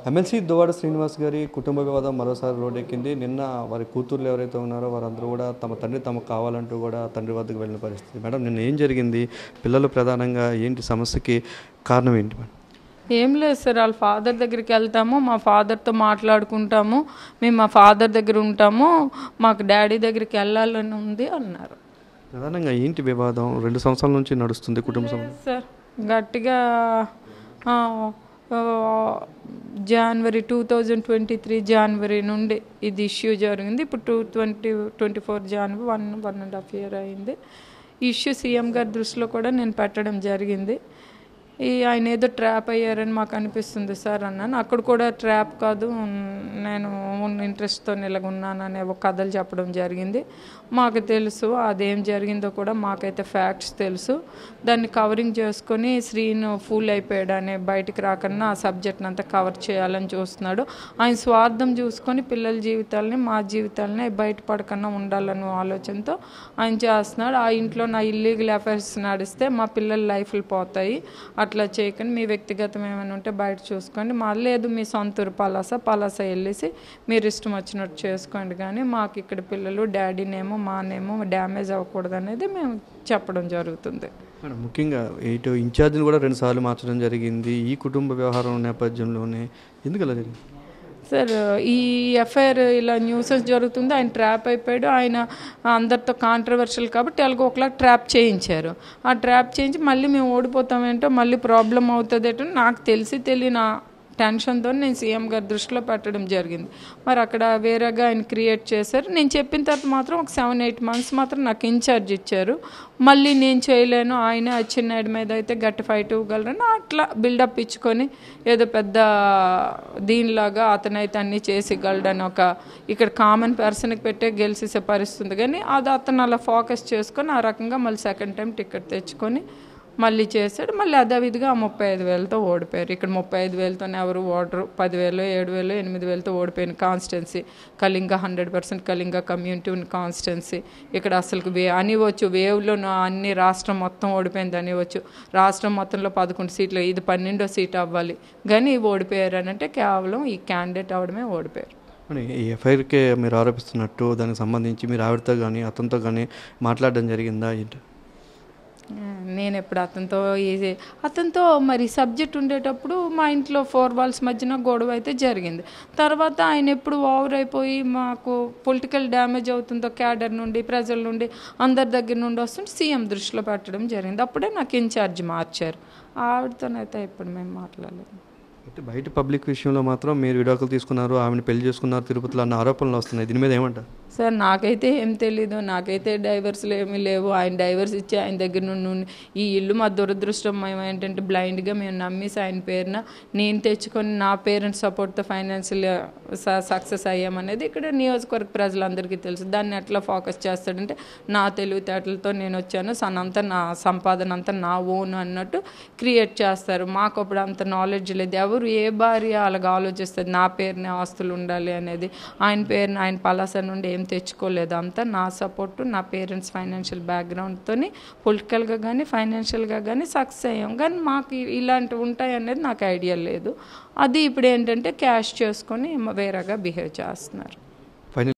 MLC Duvvada Srinivas గారి కుటుంబ వివాదం మరోసారి రోడ్డెక్కింది. నిన్న వారి కూతుర్లు ఎవరైతే ఉన్నారో వారందరూ కూడా తమ తండ్రి తమకు కావాలంటూ కూడా తండ్రి వద్దకు వెళ్ళిన పరిస్థితి. మేడం, నిన్న ఏం జరిగింది? పిల్లలు ప్రధానంగా ఏంటి సమస్యకి కారణం ఏంటి మేడం? ఏం లేదు సార్, వాళ్ళ ఫాదర్ దగ్గరికి వెళ్తాము, మా ఫాదర్తో మాట్లాడుకుంటాము, మేము మా ఫాదర్ దగ్గర ఉంటాము, మాకు డాడీ దగ్గరికి వెళ్ళాలని ఉంది అన్నారు. ప్రధానంగా ఏంటి వివాదం? 2 సంవత్సరాల నుంచి నడుస్తుంది కుటుంబ సార్. గట్టిగా జనవరి 2023 జనవరి నుండి ఇది ఇష్యూ జరిగింది. ఇప్పుడు 2024 జనవరి 1.5 year అయింది. ఈ ఇష్యూ సీఎం గారి దృష్టిలో కూడా నేను పెట్టడం జరిగింది. ఆయన ఏదో ట్రాప్ అయ్యారని మాకు అనిపిస్తుంది సార్ అన్నాను. అక్కడ కూడా ట్రాప్ కాదు, నేను ఇంట్రెస్ట్తో నిలగొన్నాననే ఒక కథలు చెప్పడం జరిగింది. మాకు తెలుసు అదేం జరిగిందో కూడా మాకైతే ఫ్యాక్ట్స్ తెలుసు. దాన్ని కవరింగ్ చేసుకొని శ్రీను ఫూల్ అయిపోయాడు అనే బయటికి రాకన్నా ఆ సబ్జెక్ట్ని అంతా కవర్ చేయాలని చూస్తున్నాడు. ఆయన స్వార్థం చూసుకొని పిల్లల జీవితాలని మా జీవితాలని బయటపడకన్నా ఉండాలన్న ఆలోచనతో ఆయన చేస్తున్నాడు. ఆ ఇంట్లో నా ఇల్లీగల్ అఫైర్స్ నడిస్తే మా పిల్లల లైఫ్లు పోతాయి, అట్లా చేయకండి, మీ వ్యక్తిగతం ఏమైనా ఉంటే బయట చూసుకోండి, లేదు మీ సొంతూరు పలాస వెళ్ళేసి మీరు ఇష్టం వచ్చినట్టు చేసుకోండి, కానీ మాకు ఇక్కడ పిల్లలు డాడీనేమో మానేమో డ్యామేజ్ అవ్వకూడదు అనేది మేము చెప్పడం జరుగుతుంది. ముఖ్యంగా ఇటు ఇన్ఛార్జిని కూడా 2 సార్లు మార్చడం జరిగింది. ఈ కుటుంబ వ్యవహారం నేపథ్యంలోనే ఎందుకు అలా జరిగింది సార్? ఈ ఎఫ్ఐఆర్ ఇలా న్యూసెస్ జరుగుతుంది, ఆయన ట్రాప్ అయిపోయాడు, ఆయన అందరితో కాంట్రవర్షియల్ కాబట్టి వాళ్ళకి ఒకలా ట్రాప్ చేయించారు. ఆ ట్రాప్ చేయించి మళ్ళీ మేము ఓడిపోతామేంటో, మళ్ళీ ప్రాబ్లం అవుతుంది ఏంటో నాకు తెలియని టెన్షన్తో నేను సీఎం గారి దృష్టిలో పెట్టడం జరిగింది. మరి అక్కడ వేరేగా ఆయన క్రియేట్ చేశారు. నేను చెప్పిన తర్వాత మాత్రం ఒక 7-8 months మాత్రం నాకు ఇన్ఛార్జ్ ఇచ్చారు. మళ్ళీ నేను చేయలేను, ఆయన అచ్చెన్నాయుడు మీద అయితే గట్టి ఫైట్ ఇవ్వగలరని అట్లా బిల్డప్ ఇచ్చుకొని ఏదో పెద్ద దీనిలాగా అతనైతే అన్నీ చేసిగలడని ఒక ఇక్కడ కామన్ పర్సన్కి పెట్టే గెలిచేసే పరిస్థితుంది. కానీ అది అతను అలా ఫోకస్ చేసుకొని ఆ రకంగా మళ్ళీ సెకండ్ టైం టికెట్ తెచ్చుకొని మళ్ళీ చేశాడు. మళ్ళీ అదేవిధిగా 35,000తో ఓడిపోయారు. ఇక్కడ 35,000తోనే ఎవరు ఓడరు, 10,000 7,000 8,000తో ఓడిపోయిన constituency Kalinga 100% Kalinga community constituency. ఇక్కడ అసలు అనివచ్చు వేవ్లో అన్ని రాష్ట్రం మొత్తం ఓడిపోయింది అనివచ్చు. రాష్ట్రం మొత్తంలో 11 సీట్లు, ఇది 12వ సీట్ అవ్వాలి, కానీ ఓడిపోయారు అని అంటే కేవలం ఈ క్యాండిడేట్ అవడమే ఓడిపోయారు. ఈ ఎఫ్ఐఆర్కే మీరు ఆరోపిస్తున్నట్టు దానికి సంబంధించి మీరు ఆవిడతో కానీ అతనితో కానీ మాట్లాడడం జరిగిందా ఏంటి? నేను ఎప్పుడు అతనితో మరి సబ్జెక్ట్ ఉండేటప్పుడు మా ఇంట్లో 4 walls మధ్యన గొడవ అయితే జరిగింది. తర్వాత ఆయన ఎప్పుడు ఓవర్ అయిపోయి మాకు పొలిటికల్ డ్యామేజ్ అవుతుందో క్యాడర్ నుండి ప్రజల నుండి అందరి దగ్గర నుండి వస్తుంటే సీఎం దృష్టిలో పెట్టడం జరిగింది. అప్పుడే నాకు ఇన్ఛార్జ్ మార్చారు. ఆవిడతోనైతే ఇప్పుడు మేము మాట్లాడలేదు. అయితే బయట పబ్లిక్ విషయంలో మాత్రం మీరు విడాకులు తీసుకున్నారు, ఆమెను పెళ్లి చేసుకున్నారు తిరుపతిలో అన్న ఆరోపణలు వస్తున్నాయి. దీని మీద ఏమంటారు? సార్ నాకైతే ఏం తెలీదు, నాకైతే డైవర్స్లు ఏమీ లేవు. ఆయన డైవర్స్ ఇచ్చి ఆయన దగ్గర నుండి ఈ ఇల్లు మా దురదృష్టం. మేము ఏంటంటే బ్లైండ్గా మేము నమ్మేసి ఆయన పేరున నేను తెచ్చుకొని నా పేరెంట్స్ సపోర్ట్తో ఫైనాన్షియల్ సక్సెస్ అయ్యామనేది ఇక్కడ నియోజకవర్గ ప్రజలందరికీ తెలుసు. దాన్ని ఎట్లా ఫోకస్ చేస్తాడంటే నా తెలివితేటలతో నేను వచ్చాను, సనంతా నా సంపాదన అంతా నా ఓన్ అన్నట్టు క్రియేట్ చేస్తారు. మాకు అప్పుడు అంత నాలెడ్జ్ లేదు. ఎవరు ఏ భార్య అలాగ ఆలోచిస్తుంది నా పేరునే ఆస్తులు ఉండాలి అనేది? ఆయన పేరున ఆయన పలాస నుండి ఏం తెచ్చుకోలేదు, అంతా నా సపోర్టు నా పేరెంట్స్ ఫైనాన్షియల్ బ్యాక్గ్రౌండ్తో పొలిటికల్గా కానీ ఫైనాన్షియల్గా కానీ సక్సెస్ అయ్యాం. కానీ మాకు ఇలాంటివి ఉంటాయి అనేది నాకు ఐడియా లేదు. అది ఇప్పుడు ఏంటంటే క్యాష్ చేసుకొని వేరేగా బిహేవ్ చేస్తున్నారు.